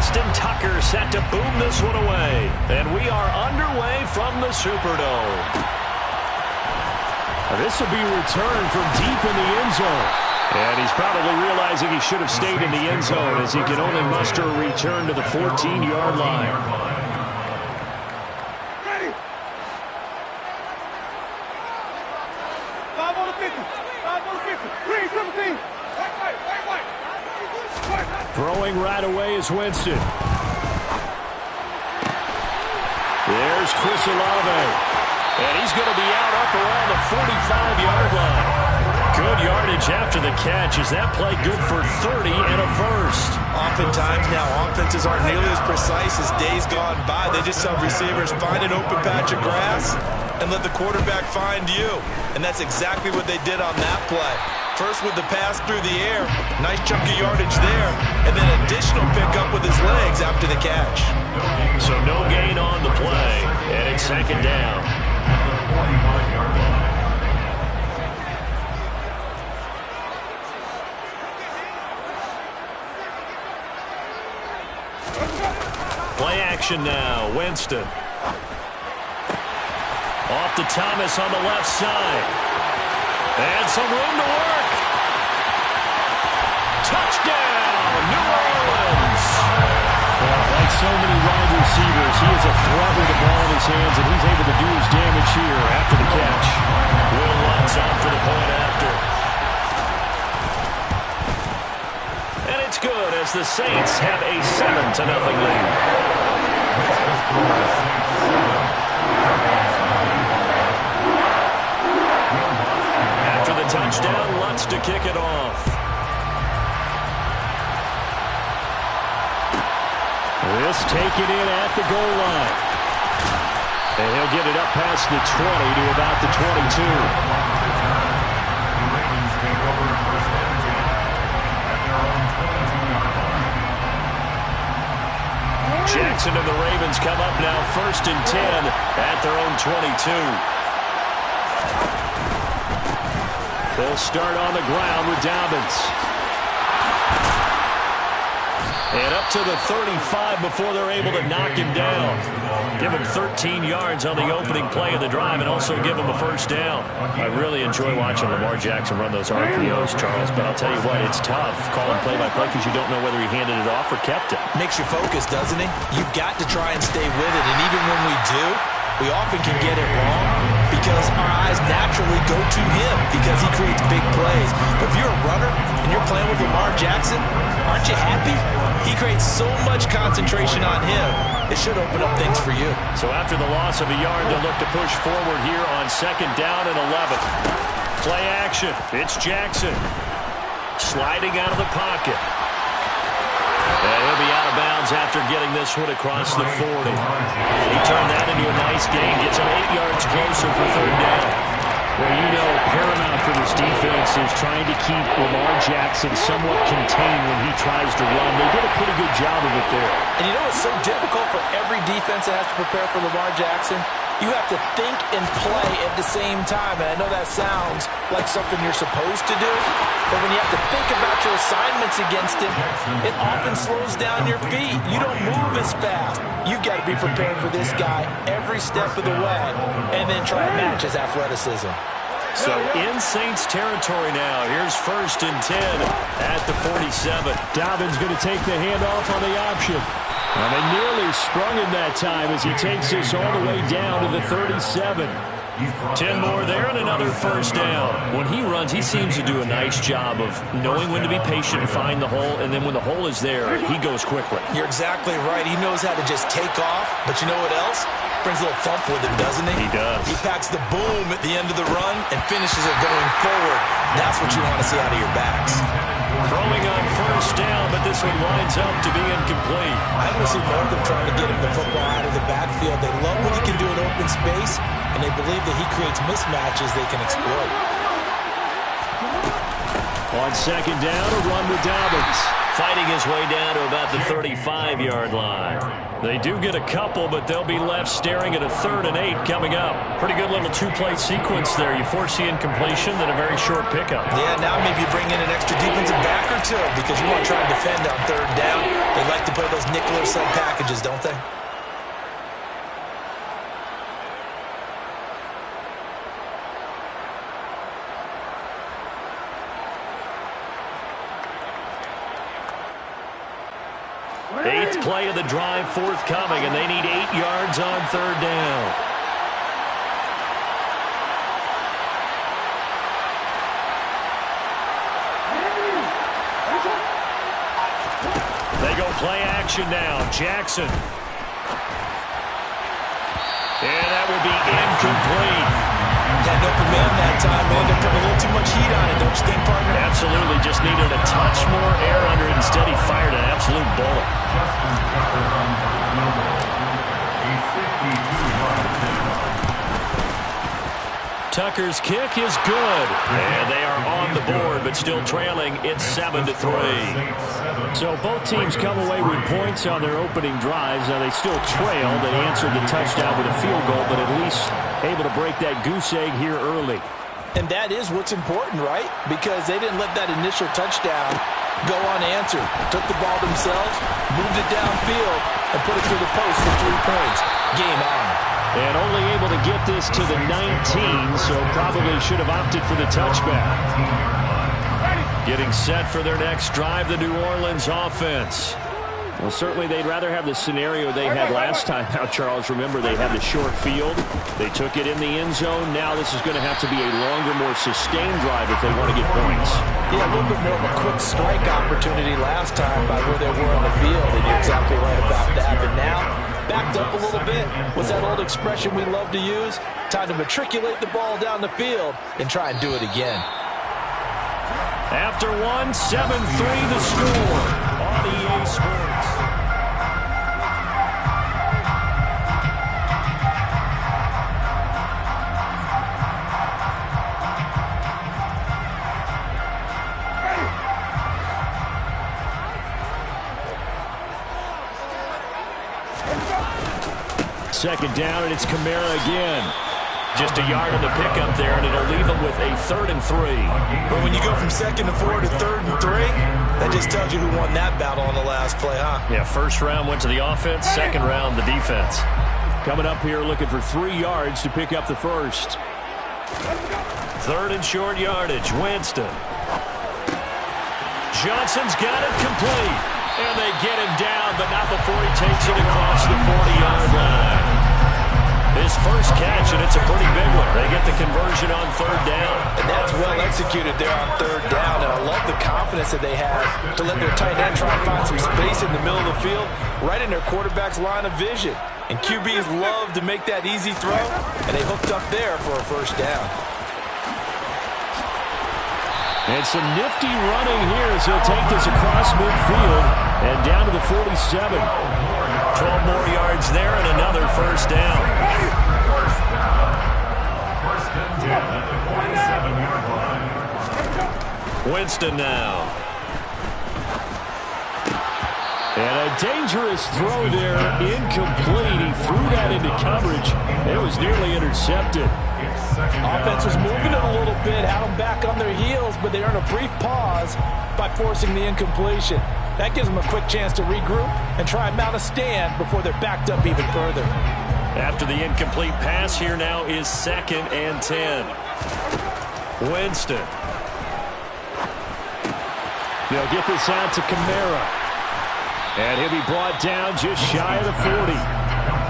Justin Tucker set to boom this one away. And we are underway from the Superdome. This will be returned from deep in the end zone. And he's probably realizing he should have stayed in the end zone as he can only muster a return to the 14-yard line. Throwing right away is Winston. There's Chris Olave. And he's going to be out up around the 45-yard line. Good yardage after the catch. Is that play good for 30 and a first? Oftentimes now, offenses aren't nearly as precise as days gone by. They just have receivers find an open patch of grass and let the quarterback find you. And that's exactly what they did on that play. First with the pass through the air, nice chunk of yardage there, and then additional pickup with his legs after the catch. So no gain on the play, and it's second down. Play action now, Winston. Off to Thomas on the left side. And some room to work. Touchdown, New Orleans. Like so many wide receivers, he is a threat with the ball in his hands, and he's able to do his damage here after the catch. Will Lutz on for the point after. And it's good as the Saints have a 7-0 lead. After the touchdown, Lutz to kick it off. This taken in at the goal line. And he'll get it up past the 20 to about the 22. Jackson and the Ravens come up now 1st and 10 at their own 22. They'll start on the ground with Dobbins. And up to the 35 before they're able to knock him down. Give him 13 yards on the opening play of the drive and also give him a first down. I really enjoy watching Lamar Jackson run those RPOs, Charles, but I'll tell you what, it's tough calling play-by-play because you don't know whether he handed it off or kept it. Makes you focus, doesn't it? You've got to try and stay with it, and even when we do, we often can get it wrong because our eyes naturally go to him because he creates big plays. But if you're a runner and you're playing with Lamar Jackson, aren't you happy? He creates so much concentration on him. It should open up things for you. So after the loss of a yard, they'll look to push forward here on 2nd down and 11. Play action. It's Jackson. Sliding out of the pocket. And he'll be out of bounds after getting this one across the 40. He turned that into a nice gain. Gets him 8 yards closer for 3rd down. Well, you know, paramount for this defense is trying to keep Lamar Jackson somewhat contained when he tries to run. They did a pretty good job of it there. And you know it's so difficult for every defense that has to prepare for Lamar Jackson? You have to think and play at the same time. And I know that sounds like something you're supposed to do. But when you have to think about your assignments against him, it often slows down your feet. You don't move as fast. You've got to be prepared for this guy every step of the way and then try and match his athleticism. So in Saints territory now. Here's 1st and 10 at the 47. Dobbins going to take the handoff on the option. And they nearly sprung him that time as he takes this all the way down to the 37. 10 more there and another first down. When he runs, he seems to do a nice job of knowing when to be patient and find the hole, and then when the hole is there, he goes quickly. You're exactly right. He knows how to just take off, but you know what else? Brings a little thump with him, doesn't he? He does. He packs the boom at the end of the run and finishes it going forward. That's what you want to see out of your backs. Throwing on first down, but this one winds up to be incomplete. I want to see more of them trying to get him the football out of the backfield. They love what he can do in open space, and they believe that he creates mismatches they can exploit. On second down, a run with Dobbins. Fighting his way down to about the 35-yard line. They do get a couple, but they'll be left staring at a 3rd and 8 coming up. Pretty good little two-play sequence there. You force the incompletion, then a very short pickup. Yeah, now maybe you bring in an extra defensive back or two because you want to try and defend on 3rd down. They like to play those nickel or sub packages, don't they? Eighth play of the drive forthcoming, and they need 8 yards on 3rd down. They go play action now. Jackson. And that will be incomplete. Had an open man that time, man. They're putting a little too much heat on it, don't you think, partner? Absolutely. Just needed a touch more air under it. Instead, he fired an absolute bullet. Tucker's kick is good. And they are on the board, but still trailing. It's 7-3. So both teams come away with points on their opening drives. Now they still trail. They answered the touchdown with a field goal, but at least able to break that goose egg here early. And that is what's important, right? Because they didn't let that initial touchdown go unanswered. Took the ball themselves, moved it downfield, and put it through the post for 3 points. Game on. And only able to get this to the 19, so probably should have opted for the touchback. Getting set for their next drive, the New Orleans offense. Well, certainly they'd rather have the scenario they had last time. Now, Charles, remember, they had the short field. They took it in the end zone. Now this is going to have to be a longer, more sustained drive if they want to get points. Yeah, a little bit more of a quick strike opportunity last time by where they were on the field, and you're exactly right about that. But now, backed up a little bit. What's that old expression we love to use? Time to matriculate the ball down the field and try and do it again. After 1, 7-3 the score on EA Sports. Second down, and it's Kamara again. Just a yard on the pickup there, and it'll leave them with a 3rd and 3. But when you go from 2nd and 4 to 3rd and 3, that just tells you who won that battle on the last play, huh? Yeah, first round went to the offense, second round the defense. Coming up here looking for 3 yards to pick up the first. 3rd and short yardage, Winston. Johnson's got it complete. And they get him down, but not before he takes it across the 40-yard line. His first catch, and it's a pretty big one. They get the conversion on 3rd down. And that's well executed there on 3rd down. And I love the confidence that they have to let their tight end try and find some space in the middle of the field, right in their quarterback's line of vision. And QBs love to make that easy throw, and they hooked up there for a first down. And some nifty running here as he'll take this across midfield and down to the 47. 12 more yards there and another first down. Winston now. And a dangerous throw there, incomplete. He threw that into coverage. It was nearly intercepted. Offense was moving it a little bit, had them back on their heels, but they earned a brief pause by forcing the incompletion. That gives them a quick chance to regroup and try and mount a stand before they're backed up even further. After the incomplete pass, here now is 2nd and 10. Winston. They'll get this out to Kamara. And he'll be brought down just shy of the 40.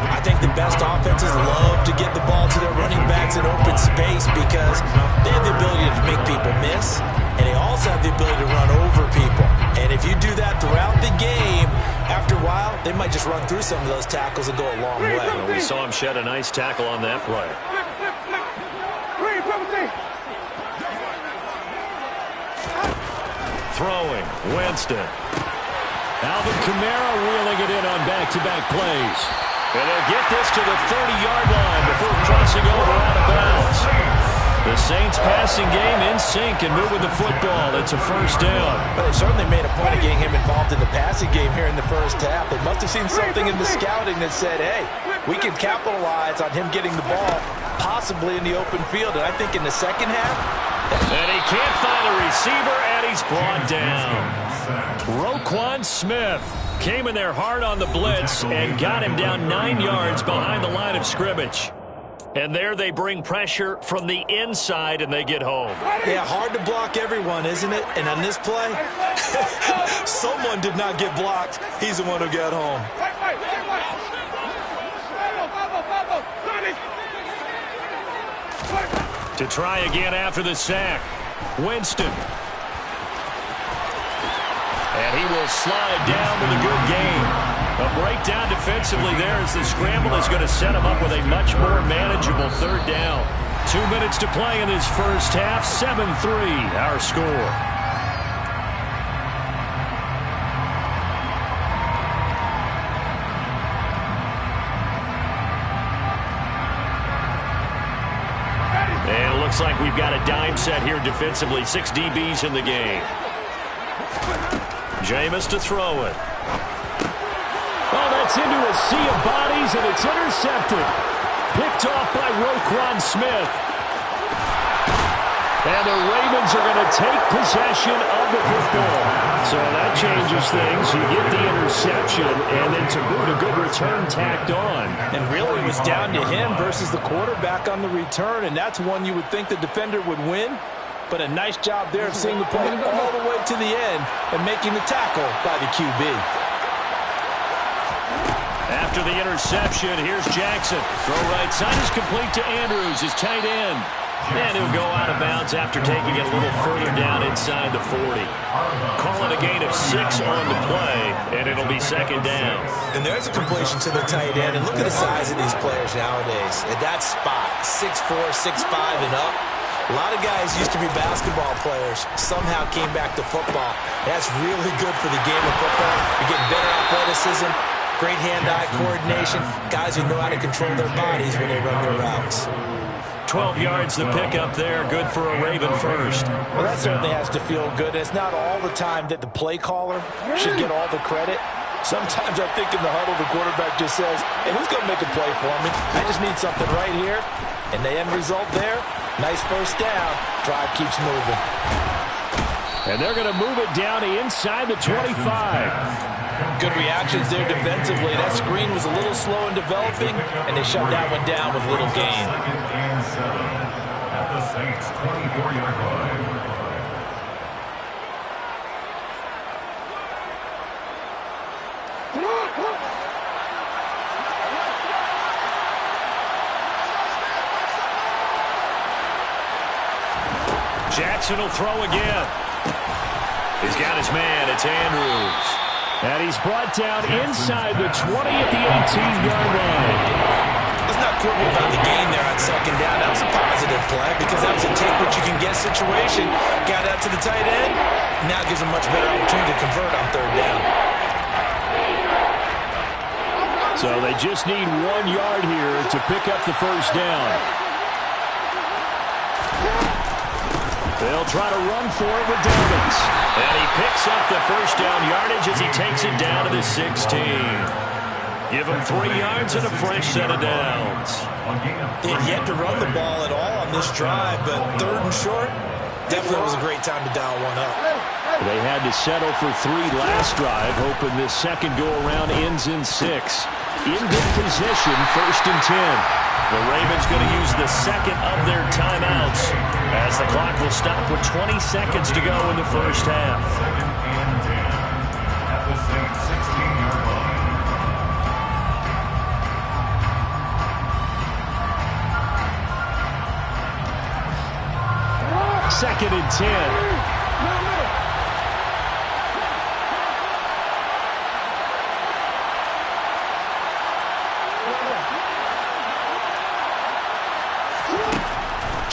I think the best offenses love to get the ball to their running backs in open space because they have the ability to make people miss, and they also have the ability to run over people. And if you do that throughout the game, after a while, they might just run through some of those tackles and go a long way. Well, we saw him shed a nice tackle on that play. Throwing, Winston. Alvin Kamara reeling it in on back-to-back plays. And they'll get this to the 30-yard line before crossing over out of bounds. The Saints passing game in sync and moving the football. It's a first down. But they certainly made a point of getting him involved in the passing game here in the first half. They must have seen something in the scouting that said, hey, we can capitalize on him getting the ball, possibly in the open field. And I think in the second half. And he can't find a receiver, and he's brought down. Roquan Smith came in there hard on the blitz and got him down 9 yards behind the line of scrimmage. And there they bring pressure from the inside, and they get home. Yeah, hard to block everyone, isn't it? And on this play, someone did not get blocked. He's the one who got home. To try again after the sack, Winston. And he will slide down with a good gain. A breakdown defensively there as the scramble is going to set him up with a much more manageable third down. 2 minutes to play in this first half. 7-3 our score. And it looks like we've got a dime set here defensively. 6 DBs in the game. Jameis to throw it. Oh, that's into a sea of bodies, and it's intercepted. Picked off by Roquan Smith. And the Ravens are going to take possession of the football. So that changes things. You get the interception, and then to boot, a good return tacked on. And really it was down to him versus the quarterback on the return, and that's one you would think the defender would win. But a nice job there of seeing the play all the way to the end and making the tackle by the QB. After the interception, here's Jackson. Throw right side is complete to Andrews, his tight end. And he'll go out of bounds after taking it a little further down inside the 40. Call it a gain of 6 on the play, and it'll be second down. And there's a completion to the tight end. And look at the size of these players nowadays. At that spot, 6'4", 6'5", and up. A lot of guys used to be basketball players, somehow came back to football. That's really good for the game of football. You're getting better athleticism, great hand-eye coordination, guys who know how to control their bodies when they run their routes. 12 yards the pickup there, good for a Raven first. Well, that certainly has to feel good. It's not all the time that the play caller should get all the credit. Sometimes I think in the huddle, the quarterback just says, hey, who's going to make a play for me? I just need something right here. And the end result there, nice first down. Drive keeps moving. And they're going to move it down inside the 25. Good reactions there defensively. That screen was a little slow in developing, and they shut that one down with little gain. At the Saints 24-yard line. Jackson will throw again. He's got his man. It's Andrews. And he's brought down inside the 20 at the 18-yard line. Let's not quibble about the gain there on second down. That was a positive play because that was a take-what-you-can-get situation. Got out to the tight end. Now gives him much better opportunity to convert on third down. So they just need 1 yard here to pick up the first down. They'll try to run for it with Dobbins. And he picks up the first down yardage as he takes it down to the 16. Give him 3 yards and a fresh set of downs. He had yet to run the ball at all on this drive, but third and short, definitely was a great time to dial one up. They had to settle for 3 last drive, hoping this second go-around ends in 6. In good position, first and 10. The Ravens going to use the second of their timeouts as the clock will stop with 20 seconds to go in the first half. Second and 10.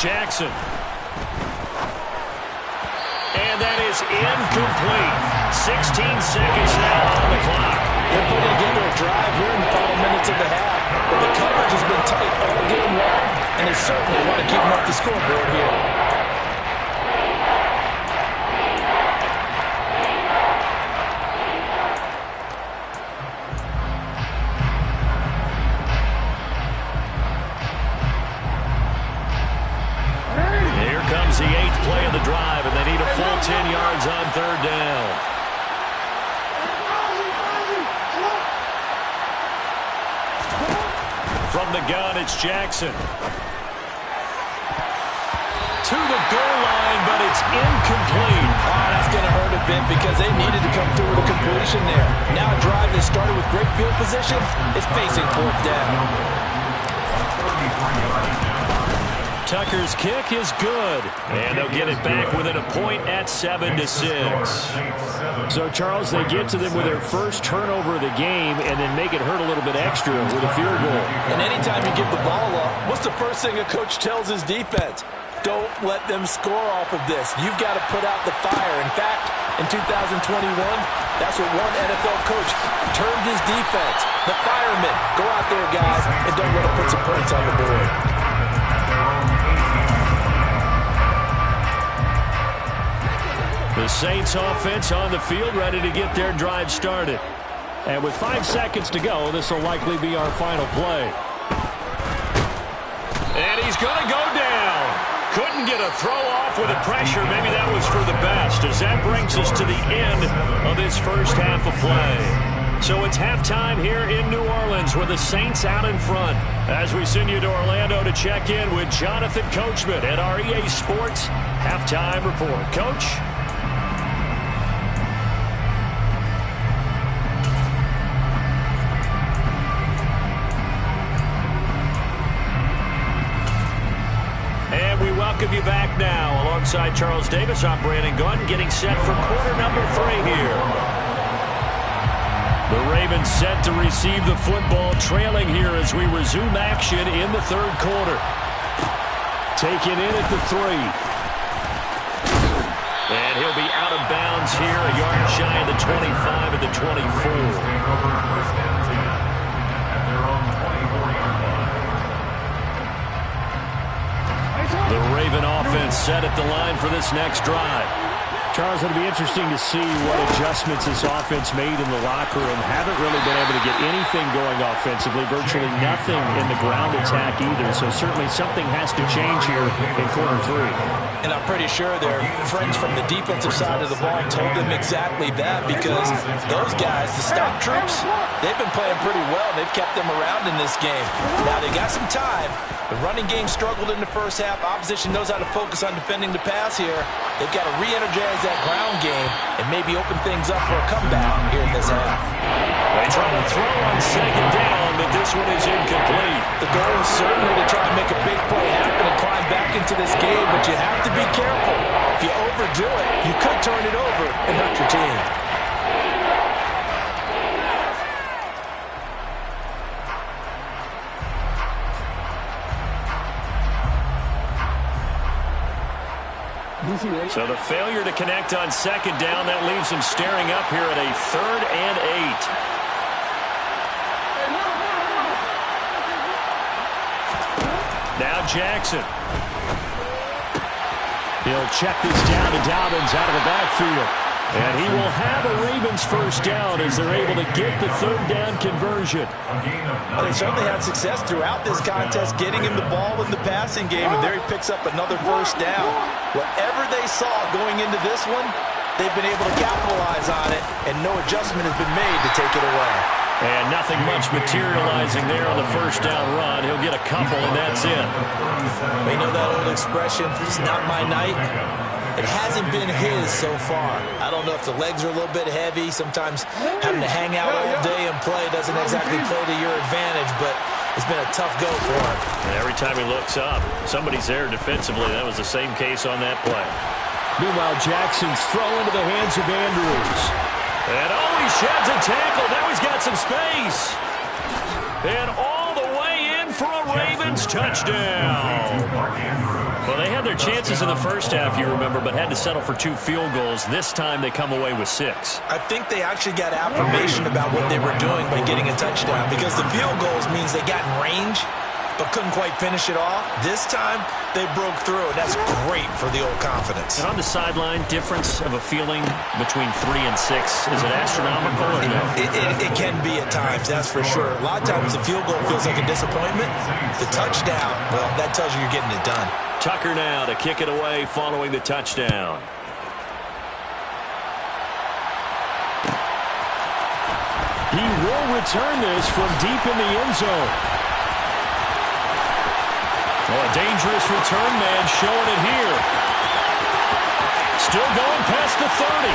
Jackson. And that is incomplete. 16 seconds now on the clock. They're putting together a drive here in the final minutes of the half. But the coverage has been tight all game long. and they certainly want to keep him off the scoreboard here. Here comes the 8th play of the drive, and they need a full 10 yards on 3rd down. From the gun, it's Jackson. To the goal line, but it's incomplete. Oh, that's going to hurt a bit because they needed to come through with a completion there. Now a drive that started with great field position is facing 4th down. Tucker's kick is good, and they'll get it back within a point at 7-6. So, Charles, they get to them with their first turnover of the game and then make it hurt a little bit extra with a field goal. And anytime you give the ball up, what's the first thing a coach tells his defense? Don't let them score off of this. You've got to put out the fire. In fact, in 2021, that's what one NFL coach termed his defense. The firemen. Go out there, guys, and don't let them put some points on the board. The Saints offense on the field, ready to get their drive started. And with 5 seconds to go, this will likely be our final play. And he's going to go down. Couldn't get a throw off with the pressure. Maybe that was for the best, as that brings us to the end of this first half of play. So it's halftime here in New Orleans with the Saints out in front. As we send you to Orlando to check in with Jonathan Coachman at our EA Sports Halftime Report. Coach? And we welcome you back now. Alongside Charles Davis, I'm Brandon Gunn, getting set for quarter number 3 here. The Ravens set to receive the football, trailing here as we resume action in the 3rd quarter. Taken in at the 3. And he'll be out of bounds here, a yard shy of the 25 at the 24. The Raven offense set at the line for this next drive. Charles, it'll be interesting to see what adjustments this offense made in the locker room. Haven't really been able to get anything going offensively, virtually nothing in the ground attack either. So certainly something has to change here in quarter 3. And I'm pretty sure their friends from the defensive side of the ball told them exactly that, because those guys, the stop troops, they've been playing pretty well. They've kept them around in this game. Now they got some time. The running game struggled in the first half. Opposition knows how to focus on defending the pass here. They've got to re-energize that ground game and maybe open things up for a comeback here in this half. They try to throw on 2nd down, but this one is incomplete. The goal is certainly to try and make a big play happen and climb back into this game, but you have to be careful. If you overdo it, you could turn it over and hurt your team. So the failure to connect on 2nd down, that leaves him staring up here at a 3rd and 8. Now Jackson. He'll check this down to Dobbins out of the backfield. And he will have a Ravens first down as they're able to get the 3rd down conversion. Well, they certainly had success throughout this contest getting him the ball in the passing game, and there he picks up another first down. Whatever they saw going into this one, they've been able to capitalize on it, and no adjustment has been made to take it away. And nothing much materializing there on the first down run. He'll get a couple, and that's it. You know that old expression, it's not my night? It hasn't been his so far. I don't know if the legs are a little bit heavy. Sometimes having to hang out all day and play doesn't exactly play to your advantage, but it's been a tough go for him. And every time he looks up, somebody's there defensively. That was the same case on that play. Meanwhile, Jackson's throw into the hands of Andrews. And he sheds a tackle. Now he's got some space. And all the way in for a Ravens touchdown. Well, they had their chances in the first half, you remember, but had to settle for 2 field goals. This time they come away with 6. I think they actually got affirmation about what they were doing by getting a touchdown, because the field goals means they got in range, but couldn't quite finish it off. This time, they broke through, and that's great for the old confidence. And on the sideline, difference of a feeling between 3 and 6, is it astronomical or no? It can be at times, that's for sure. A lot of times the field goal feels like a disappointment. The touchdown, well, that tells you you're getting it done. Tucker now to kick it away following the touchdown. He will return this from deep in the end zone. Oh, a dangerous return man showing it here. Still going past the 30.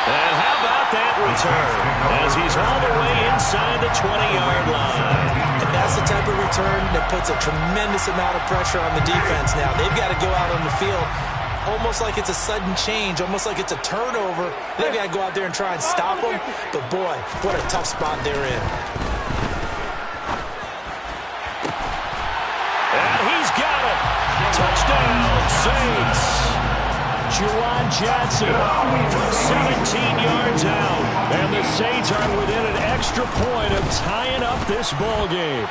And how about that return? As he's all the way inside the 20-yard line. And that's the type of return that puts a tremendous amount of pressure on the defense now. They've got to go out on the field almost like it's a sudden change, almost like it's a turnover. They've got to go out there and try and stop them. But, boy, what a tough spot they're in. And he's got it. Touchdown, Saints. Juwan Johnson from 17 yards out. And the Saints are within an extra point of tying up this ball game.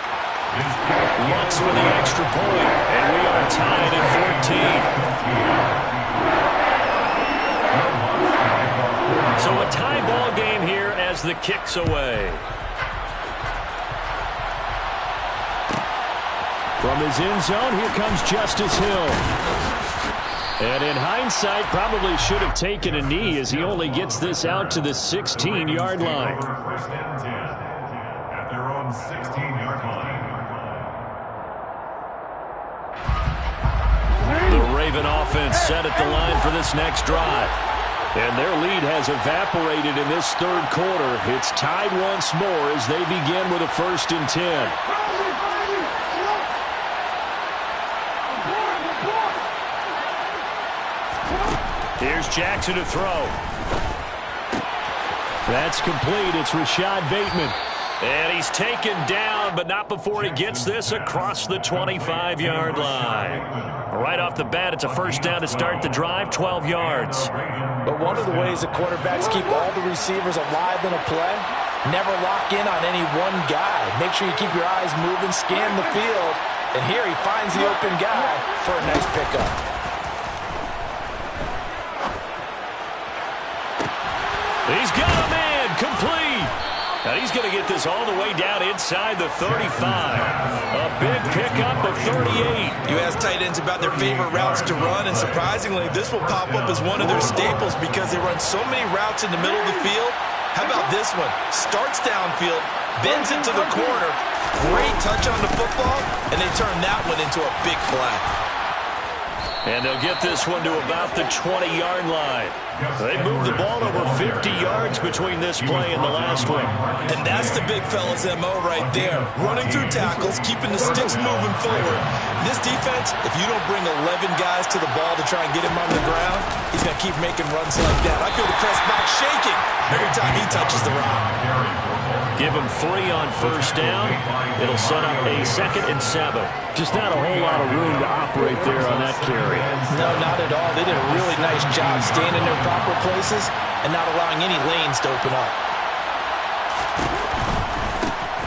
Lux with the extra point, and we are tied at 14. So a tie ball game here as the kick's away. From his end zone, here comes Justice Hill. And in hindsight, probably should have taken a knee as he only gets this out to the 16-yard line. First and 10 at their own 16-yard line. The Raven offense set at the line for this next drive. And their lead has evaporated in this third quarter. It's tied once more as they begin with a 1st and 10. Here's Jackson to throw. That's complete. It's Rashad Bateman. And he's taken down, but not before he gets this across the 25-yard line. Right off the bat, it's a first down to start the drive, 12 yards. But one of the ways that quarterbacks keep all the receivers alive in a play, never lock in on any one guy. Make sure you keep your eyes moving, scan the field. And here he finds the open guy for a nice pickup. He's got a man, complete. And he's going to get this all the way down inside the 35. A big pickup of 38. You ask tight ends about their favorite routes to run, and surprisingly, this will pop up as one of their staples because they run so many routes in the middle of the field. How about this one? Starts downfield, bends into the corner, great touch on the football, and they turn that one into a big play. And they'll get this one to about the 20-yard line. They moved the ball over 50 yards between this play and the last one. And that's the big fella's MO right there. Running through tackles, keeping the sticks moving forward. This defense, if you don't bring 11 guys to the ball to try and get him on the ground, he's going to keep making runs like that. I feel the press box shaking every time he touches the rock. Give him 3 on first down. It'll set up a 2nd and 7. Just not a whole lot of room to operate there on that carry. No, not at all. They did a really nice job staying in their proper places and not allowing any lanes to open up.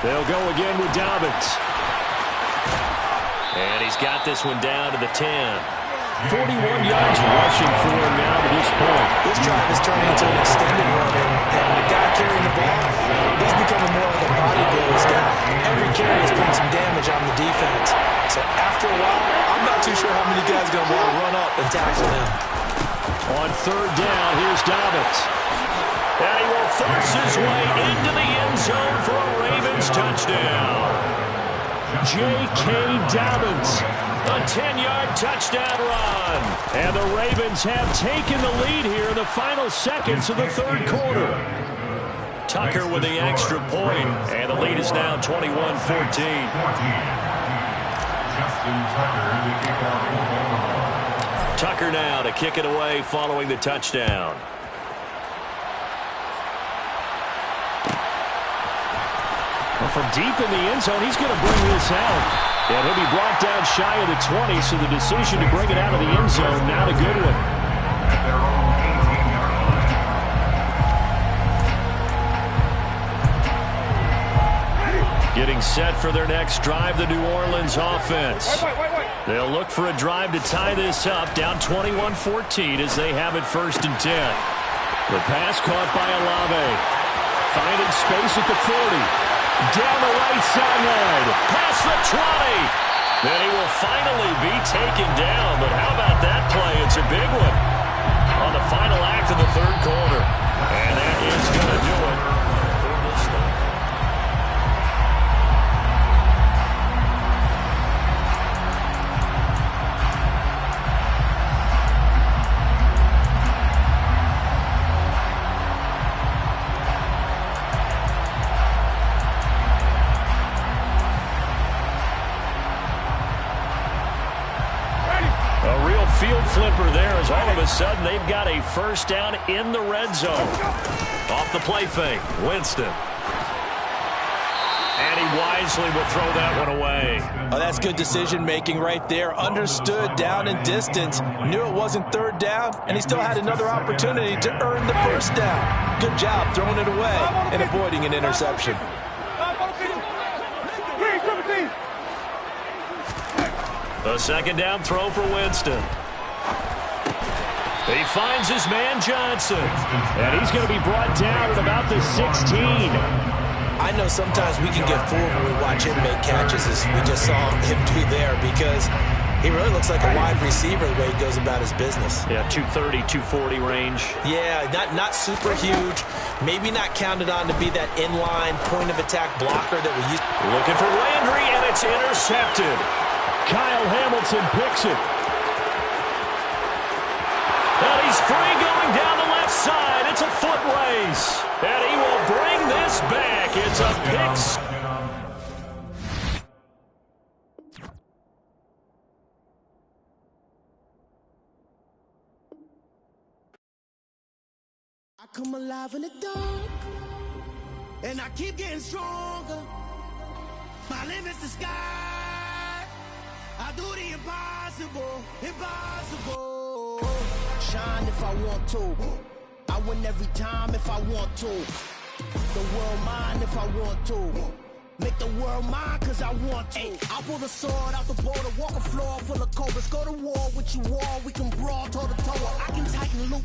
They'll go again with Dobbins. And he's got this one down to the 10. 41 yards rushing for him now to this point. This drive is turning into an extended run, and the guy carrying the ball, he's becoming more like a body blows guy. Every carry is putting some damage on the defense. So after a while, I'm not too sure how many guys are going to want to run up and tackle him. On third down, here's Dobbins. And he will force his way into the end zone for a Ravens touchdown. J.K. Dobbins. A 10-yard touchdown run. And the Ravens have taken the lead here in the final seconds of the third quarter. Tucker with the extra point, and the lead is now 21-14. Tucker now to kick it away following the touchdown. Well, from deep in the end zone, he's going to bring this out. And he'll be brought down shy of the 20, so the decision to bring it out of the end zone, not a good one. Getting set for their next drive, the New Orleans offense. They'll look for a drive to tie this up, down 21-14 as they have it 1st and 10. The pass caught by Olave. Finding space at the 40. Down the right sideline. Past the 20. Then he will finally be taken down. But how about that play? It's a big one on the final act of the 3rd quarter. And that is going to do it for this one. Field flipper there as all of a sudden they've got a 1st down in the red zone. Off the play fake, Winston. And he wisely will throw that one away. Oh, that's good decision-making right there. Understood down and distance. Knew it wasn't 3rd down, and he still had another opportunity to earn the 1st down. Good job throwing it away and avoiding an interception. A 2nd down throw for Winston. He finds his man Johnson. And he's going to be brought down at about the 16. I know sometimes we can get fooled when we watch him make catches, as we just saw him do there, because he really looks like a wide receiver the way he goes about his business. Yeah, 230, 240 range. Yeah, not super huge. Maybe not counted on to be that inline point-of-attack blocker that we used. Looking for Landry, and it's intercepted. Kyle Hamilton picks it. And he's free going down the left side. It's a foot race. And he will bring this back. It's a pick. I come alive in the dark, and I keep getting stronger. My limit's the sky. I do the impossible, impossible. Shine if I want to. I win every time if I want to. The world mine if I want to. Make the world mine cause I want to. I pull the sword out the border, walk a floor full of cobras. Go to war with you all, we can brawl toe to toe. I can tighten loop.